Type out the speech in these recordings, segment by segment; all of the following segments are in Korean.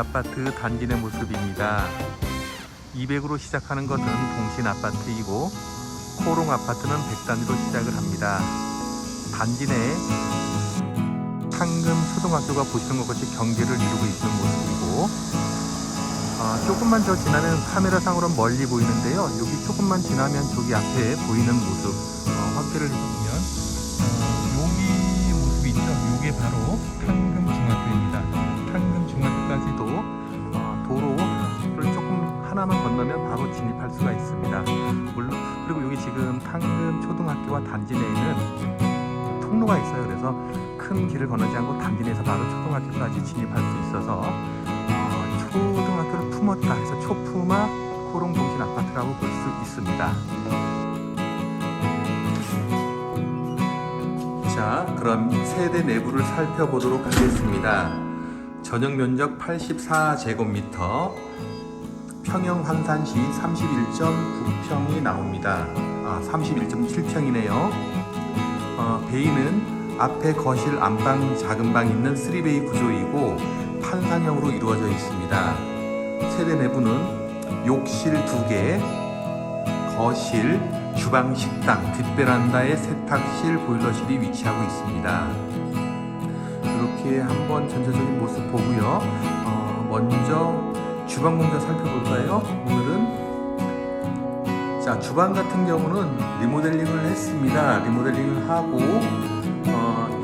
아파트 단지 내 모습입니다. 200으로 시작하는 것은 동신 아파트이고 코롱 아파트는 100단위로 시작을 합니다. 단지 내에 상금 초등학교가 보시는 것 같이 경계를 이루고 있는 모습이고, 조금만 더 지나면 카메라상으로는 멀리 보이는데요. 여기 조금만 지나면 저기 앞에 보이는 모습 확대를 해서 보면 여기 모습이 있죠. 이게 바로 상금 중학교입니다. 상금 중학교까지도 도로를 조금 하나만 건너면 바로 진입할 수가 있습니다. 물론 그리고 여기 지금 상금 초등학교와 단지 내에는 통로가 있어요. 그래서 큰 길을 건너지 않고 단지 내에서 바로 초등학교까지 진입할 수 있어서 초등학교를 품었다 해서 초품화 코롱 동신 아파트라고 볼 수 있습니다. 자, 그럼 세대 내부를 살펴보도록 하겠습니다. 전용 면적 84제곱미터, 평형 환산시 31.9평이 나옵니다. 31.7평이네요. 베이는 앞에 거실, 안방, 작은 방 있는 3베이 구조이고 판상형으로 이루어져 있습니다. 세대 내부는 욕실 2개, 거실, 주방, 식당, 뒷베란다에 세탁실, 보일러실이 위치하고 있습니다. 이렇게 한번 전체적인 모습 보고요. 먼저 주방 공간 살펴볼까요? 오늘은 자, 주방 같은 경우는 리모델링을 했습니다. 리모델링을 하고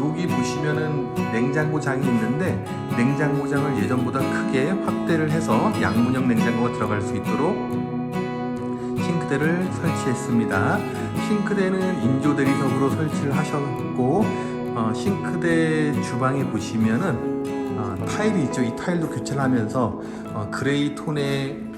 여기 보시면은 냉장고장이 있는데 냉장고장을 예전보다 크게 확대를 해서 양문형 냉장고가 들어갈 수 있도록 싱크대를 설치했습니다. 싱크대는 인조 대리석으로 설치를 하셨고, 싱크대 주방에 보시면은 타일이 있죠. 이 타일도 교체를 하면서 그레이 톤의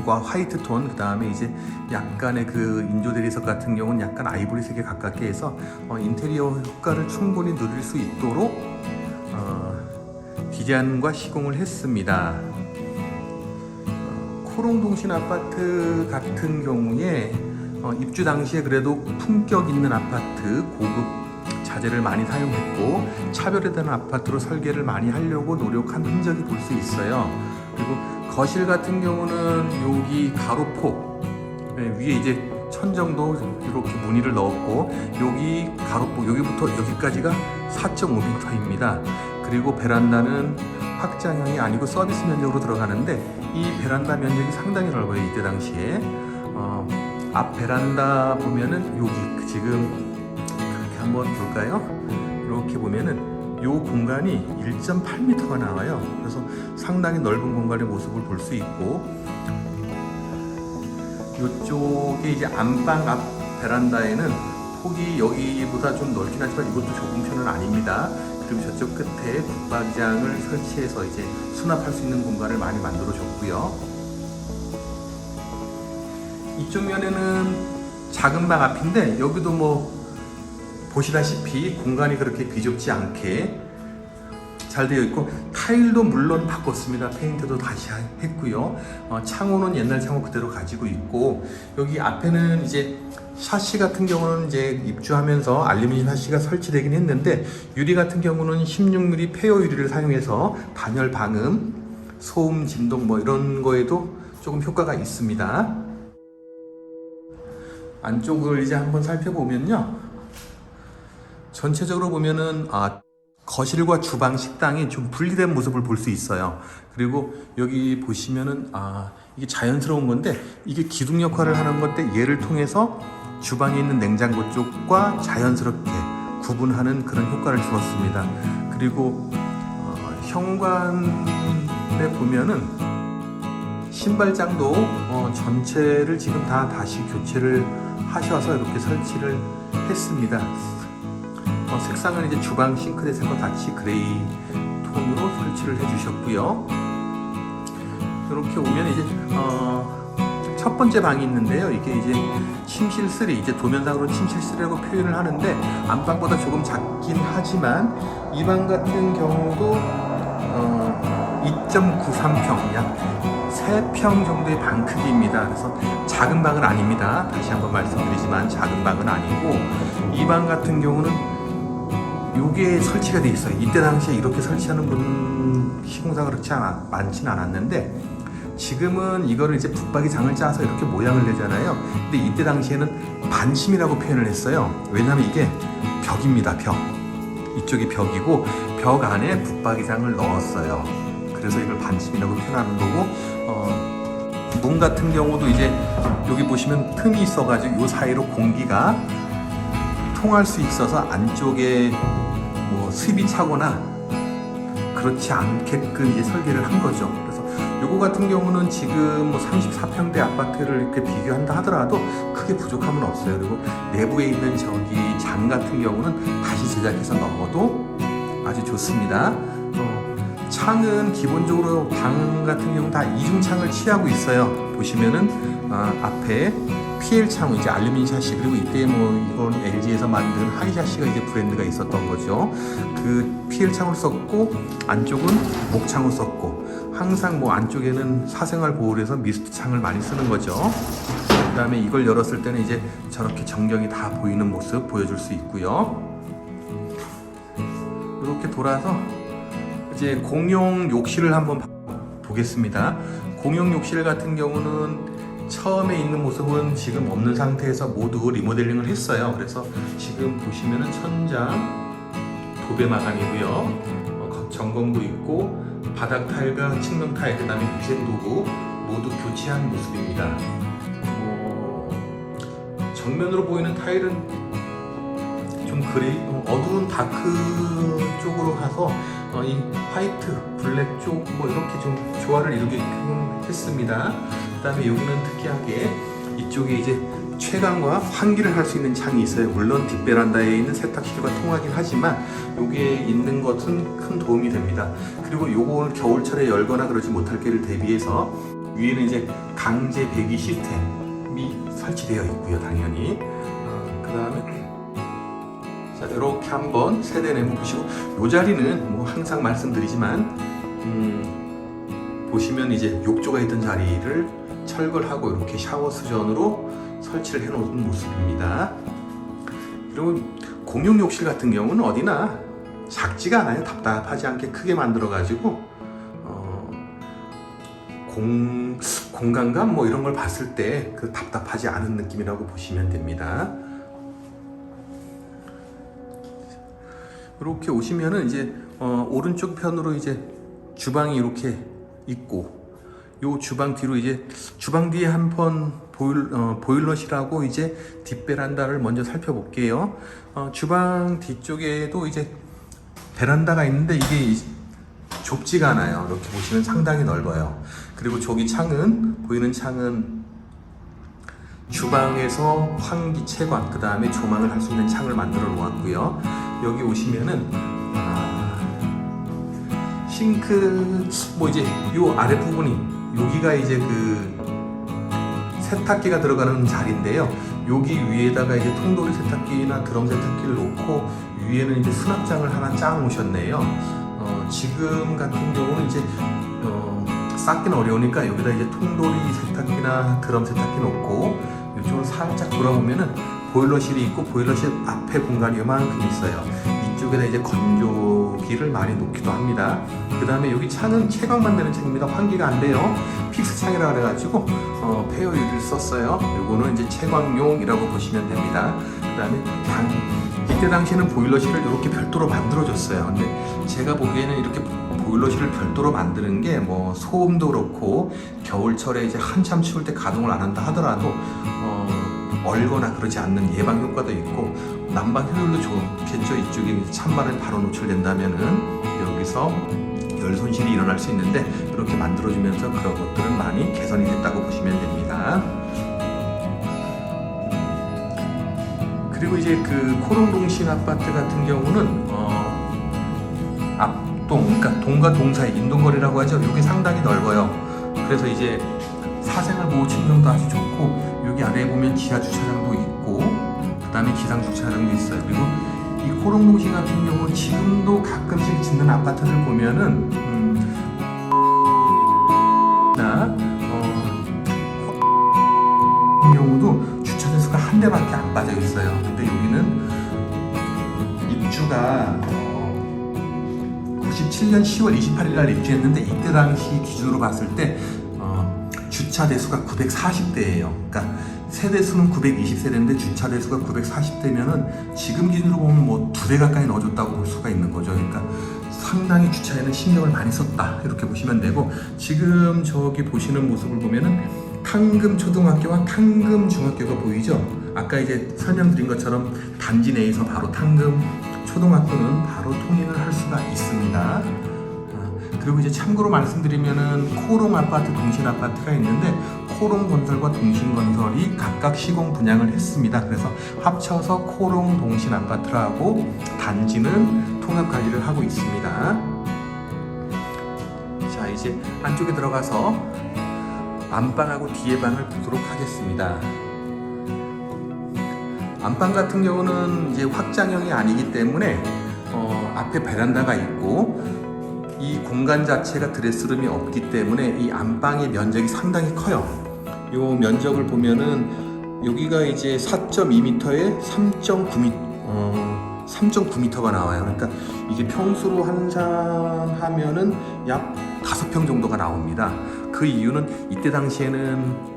과 화이트 톤, 그 다음에 이제 약간의 그 인조 대리석 같은 경우는 약간 아이보리색에 가깝게 해서 인테리어 효과를 충분히 누릴 수 있도록 디자인과 시공을 했습니다. 코롱 동신 아파트 같은 경우에 입주 당시에 그래도 품격 있는 아파트, 고급 자재를 많이 사용했고 차별화되는 아파트로 설계를 많이 하려고 노력한 흔적이 볼 수 있어요. 그리고 거실 같은 경우는 여기 가로폭 위에 이제 천정도 이렇게 무늬를 넣었고, 여기 가로폭 여기부터 여기까지가 4.5m입니다. 그리고 베란다는 확장형이 아니고 서비스 면적으로 들어가는데 이 베란다 면적이 상당히 넓어요. 이때 당시에 앞 베란다 보면은 여기 지금 그렇게 한번 볼까요? 이렇게 보면은 요 공간이 1.8m가 나와요. 그래서 상당히 넓은 공간의 모습을 볼 수 있고, 이쪽에 이제 안방 앞 베란다에는 폭이 여기보다 좀 넓긴 하지만 이것도 좁은 편은 아닙니다. 그리고 저쪽 끝에 붙박이장을 설치해서 이제 수납할 수 있는 공간을 많이 만들어 줬고요. 이쪽 면에는 작은 방 앞인데 여기도 뭐 보시다시피 공간이 그렇게 비좁지 않게 잘 되어 있고, 타일도 물론 바꿨습니다. 페인트도 다시 했고요. 창호는 옛날 창호 그대로 가지고 있고, 여기 앞에는 이제 샤시 같은 경우는 이제 입주하면서 알루미늄 샤시가 설치되긴 했는데, 유리 같은 경우는 16mm 폐호 유리를 사용해서 단열 방음, 소음 진동 뭐 이런 거에도 조금 효과가 있습니다. 안쪽을 이제 한번 살펴보면요, 전체적으로 보면은 거실과 주방, 식당이 좀 분리된 모습을 볼 수 있어요. 그리고 여기 보시면은 이게 자연스러운 건데 이게 기둥 역할을 하는 건데, 얘를 통해서 주방에 있는 냉장고 쪽과 자연스럽게 구분하는 그런 효과를 주었습니다. 그리고 현관에 보면은 신발장도 전체를 지금 다 다시 교체를 하셔서 이렇게 설치를 했습니다. 색상은 이제 주방 싱크대 색과 같이 그레이 톤으로 설치를 해주셨고요. 이렇게 오면 이제 첫 번째 방이 있는데요. 이게 이제 침실 3, 이제 도면상으로는 침실 3라고 표현을 하는데 안방보다 조금 작긴 하지만 이 방 같은 경우도 2.93평, 약 3평 정도의 방 크기입니다. 그래서 작은 방은 아닙니다. 다시 한번 말씀드리지만 작은 방은 아니고, 이 방 같은 경우는 요게 설치가 돼 있어요. 이때 당시에 이렇게 설치하는 분 시공사가 그렇지 많진 않았는데, 지금은 이거를 이제 붙박이 장을 짜서 이렇게 모양을 내잖아요. 근데 이때 당시에는 반심이라고 표현을 했어요. 왜냐하면 이게 벽입니다. 벽. 이쪽이 벽이고 벽 안에 붙박이 장을 넣었어요. 그래서 이걸 반심이라고 표현하는 거고, 문 같은 경우도 이제 여기 보시면 틈이 있어가지고 이 사이로 공기가 통할 수 있어서 안쪽에 뭐 습이 차거나 그렇지 않게끔 이제 설계를 한 거죠. 그래서 요거 같은 경우는 지금 뭐 34평대 아파트를 이렇게 비교한다 하더라도 크게 부족함은 없어요. 그리고 내부에 있는 저기 장 같은 경우는 다시 제작해서 넣어도 아주 좋습니다. 창은 기본적으로 방 같은 경우 다 이중창을 취하고 있어요. 보시면은 앞에 PL 창, 이제 알루미늄 샤시, 그리고 이때 뭐 이건 LG에서 만든 하이 샤시가 이제 브랜드가 있었던 거죠. 그 PL 창을 썼고 안쪽은 목창을 썼고, 항상 뭐 안쪽에는 사생활 보호를 해서 미스트 창을 많이 쓰는 거죠. 그 다음에 이걸 열었을 때는 이제 저렇게 전경이 다 보이는 모습 보여줄 수 있고요. 이렇게 돌아서 이제 공용 욕실을 한번 보겠습니다. 공용 욕실 같은 경우는 처음에 있는 모습은 지금 없는 상태에서 모두 리모델링을 했어요. 그래서 지금 보시면은 천장 도배 마감이고요. 전공도 있고 바닥 타일과 측면 타일, 그 다음에 위생 도구 모두 교체한 모습입니다. 정면으로 보이는 타일은 좀 그레이, 어두운 다크 쪽으로 가서 이 화이트, 블랙 쪽 뭐 이렇게 좀 조화를 이루게끔 했습니다. 그 다음에 여기는 특이하게 이쪽에 이제 채광과 환기를 할 수 있는 창이 있어요. 물론 뒷베란다에 있는 세탁실과 통하긴 하지만 여기에 있는 것은 큰 도움이 됩니다. 그리고 요걸 겨울철에 열거나 그러지 못할 때를 대비해서 위에는 이제 강제 배기 시스템이 설치되어 있고요. 당연히 그 다음에 자, 이렇게 한번 세대 내부 보시고, 이 자리는 뭐 항상 말씀드리지만 보시면 이제 욕조가 있던 자리를 철거하고 이렇게 샤워 수전으로 설치를 해놓은 모습입니다. 그리고 공용 욕실 같은 경우는 어디나 작지가 않아요. 답답하지 않게 크게 만들어가지고 공간감 뭐 이런 걸 봤을 때 그 답답하지 않은 느낌이라고 보시면 됩니다. 이렇게 오시면은 이제 오른쪽 편으로 이제 주방이 이렇게 있고, 요 주방 뒤로 이제 주방 뒤에 한번 보일러실하고 이제 뒷베란다를 먼저 살펴볼게요. 주방 뒤쪽에도 이제 베란다가 있는데 이게 좁지가 않아요. 이렇게 보시면 상당히 넓어요. 그리고 저기 창은, 보이는 창은 주방에서 환기, 채광, 그 다음에 조망을 할 수 있는 창을 만들어 놓았고요. 여기 오시면은 싱크, 뭐 이제 요 아래 부분이, 여기가 이제 그 세탁기가 들어가는 자리인데요. 여기 위에다가 이제 통돌이 세탁기나 드럼 세탁기를 놓고 위에는 이제 수납장을 하나 짜 놓으셨네요. 지금 같은 경우는 이제 쌓기는 어려우니까 여기다 이제 통돌이 세탁기나 드럼 세탁기 놓고, 이쪽으로 살짝 돌아보면은 보일러실이 있고, 보일러실 앞에 공간이 요만큼 있어요. 이쪽에다 이제 건조기를 많이 놓기도 합니다. 그 다음에 여기 창은 채광만 되는 창입니다. 환기가 안 돼요. 픽스 창이라 그래가지고 폐어 유리를 썼어요. 요거는 이제 채광용이라고 보시면 됩니다. 그 다음에 이때 당시에는 보일러실을 이렇게 별도로 만들어줬어요. 근데 제가 보기에는 이렇게 보일러실을 별도로 만드는 게 뭐 소음도 그렇고 겨울철에 이제 한참 추울 때 가동을 안 한다 하더라도 얼거나 그러지 않는 예방 효과도 있고 난방 효율도 좋겠죠. 이쪽에 찬바람이 바로 노출된다면은 여기서 열 손실이 일어날 수 있는데 이렇게 만들어주면서 그런 것들은 많이 개선이 됐다고 보시면 됩니다. 그리고 이제 그 코롱동신 아파트 같은 경우는 앞동, 그러니까 동과 동 사이 인동거리라고 하죠. 이게 상당히 넓어요. 그래서 이제 사생활 보호 측면도 아주 좋고, 여기 아래에 보면 지하 주차장도 있고, 그 다음에 기상 주차장도 있어요. 그리고 이 코롱동신 같은 경우는 지금도 가끔씩 짓는 아파트들 보면은 경우도 주차장 수가 한 대밖에 안 빠져 있어요. 근데 여기는 입주가 저희가 97년 10월 28일 날 입주했는데 이때 당시 기준으로 봤을 때 주차 대수가 940대예요. 그러니까 세대수는 920세대인데 주차 대수가 940대면은 지금 기준으로 보면 뭐 2대 가까이 넣어줬다고 볼 수가 있는 거죠. 그러니까 상당히 주차에는 신경을 많이 썼다 이렇게 보시면 되고, 지금 저기 보시는 모습을 보면은 탕금 초등학교와 탕금 중학교가 보이죠. 아까 이제 설명드린 것처럼 단지 내에서 바로 탕금 초등학교는 바로 통행을 할 수가 있습니다. 그리고 이제 참고로 말씀드리면은 코롱 아파트, 동신 아파트가 있는데 코롱 건설과 동신 건설이 각각 시공 분양을 했습니다. 그래서 합쳐서 코롱 동신 아파트라고 단지는 통합 관리를 하고 있습니다. 자, 이제 안쪽에 들어가서 안방하고 뒤에 방을 보도록 하겠습니다. 안방 같은 경우는 이제 확장형이 아니기 때문에 앞에 베란다가 있고 이 공간 자체가 드레스룸이 없기 때문에 이 안방의 면적이 상당히 커요. 이 면적을 보면은 여기가 이제 4.2m에 3.9m가 나와요. 그러니까 이게 평수로 환산하면은 약 5평 정도가 나옵니다. 그 이유는 이때 당시에는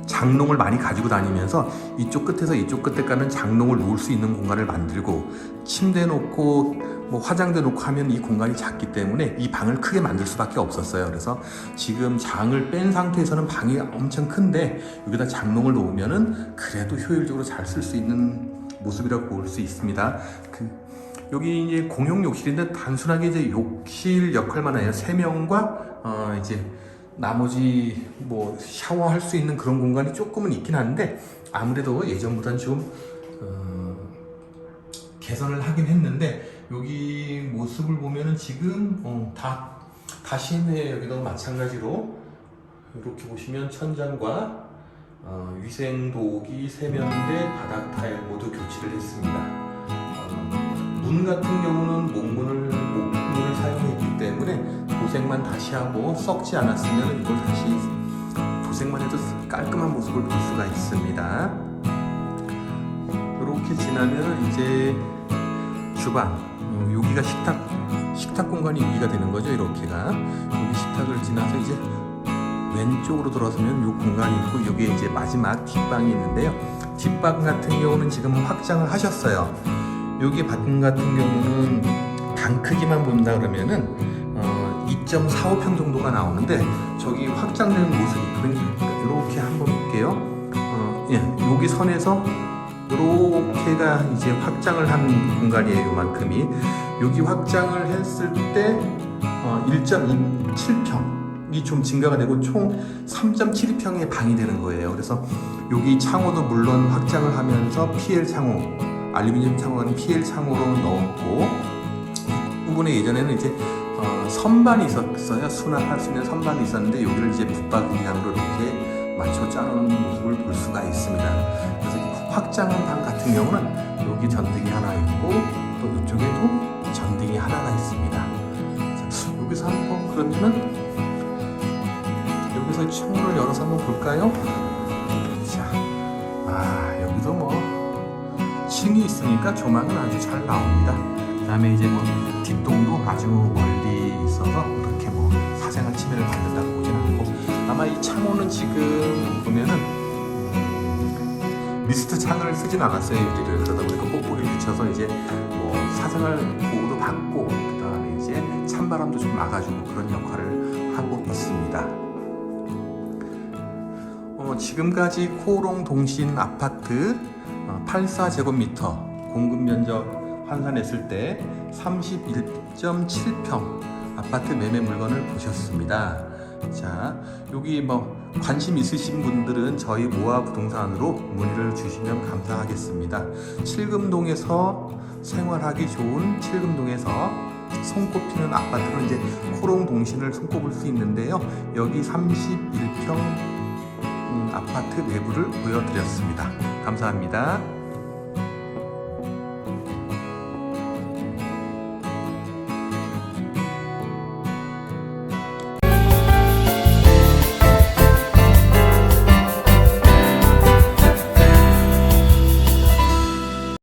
장롱을 많이 가지고 다니면서 이쪽 끝에서 이쪽 끝에까지는 장롱을 놓을 수 있는 공간을 만들고, 침대 놓고 뭐 화장대 놓고 하면 이 공간이 작기 때문에 이 방을 크게 만들 수밖에 없었어요. 그래서 지금 장을 뺀 상태에서는 방이 엄청 큰데 여기다 장롱을 놓으면은 그래도 효율적으로 잘 쓸 수 있는 모습이라고 볼 수 있습니다. 여기 이제 공용 욕실인데 단순하게 이제 욕실 역할만 해요. 3명과 이제 나머지 뭐 샤워할 수 있는 그런 공간이 조금은 있긴 한데 아무래도 예전보다는 좀 개선을 하긴 했는데, 여기 모습을 보면은 지금 다시 했네요. 여기도 마찬가지로 이렇게 보시면 천장과 위생도기, 세면대, 바닥 타일 모두 교체를 했습니다. 문 같은 경우는 목문을 사용했기 때문에 도색만 다시 하고 썩지 않았으면 이걸 다시 도색만 해도 깔끔한 모습을 볼 수가 있습니다. 이렇게 지나면 이제 주방, 여기가 식탁 공간이 여기가 되는 거죠. 이렇게가 여기 식탁을 지나서 이제 왼쪽으로 돌아서면 이 공간이 있고 여기에 이제 마지막 뒷방이 있는데요. 뒷방 같은 경우는 지금 확장을 하셨어요. 여기 방 같은 경우는 방 크기만 본다 그러면은 2.45평 정도가 나오는데 저기 확장되는 모습이 이렇게 한번 볼게요. 여기 선에서 이렇게가 이제 확장을 한 공간이에요. 요만큼이 여기 확장을 했을 때 1.27평이 좀 증가가 되고 총 3.72평의 방이 되는 거예요. 그래서 여기 창호도 물론 확장을 하면서 PL 창호, 알루미늄 창호는 PL 창호로 넣었고, 부분에 예전에는 이제 선반이 있었어요. 수납할 수 있는 선반이 있었는데 여기를 이제 붙박이형으로 이렇게 맞춰 짜놓은 모습을 볼 수가 있습니다. 그래서 확장한 방 같은 경우는 여기 전등이 하나 있고 또 이쪽에도 전등이 하나가 있습니다. 자, 여기서 한번 그러면은 여기서 창문을 열어서 한번 볼까요? 자, 여기도 뭐 층이 있으니까 조망은 아주 잘 나옵니다. 그 다음에 이제 뭐 뒷동도 아주 멀리 있어서 그렇게 뭐 사생활 침해를 받는다고 보진 않고, 아마 이 창호는 지금 보면은 미스트 창을 쓰진 않았어요. 유리를. 그러다 보니까 뽁뽁이를 붙여서 이제 뭐 사생활 보호도 받고 그 다음에 이제 찬바람도 좀 막아주고 그런 역할을 하고 있습니다. 지금까지 코롱 동신 아파트 84제곱미터 공급 면적 환산했을 때 31.7평 아파트 매매 물건을 보셨습니다. 자, 여기 뭐 관심 있으신 분들은 저희 모아 부동산으로 문의를 주시면 감사하겠습니다. 칠금동에서 생활하기 좋은 칠금동에서 손꼽히는 아파트로 이제 코롱 동신을 손꼽을 수 있는데요. 여기 31평 아파트 내부를 보여드렸습니다. 감사합니다.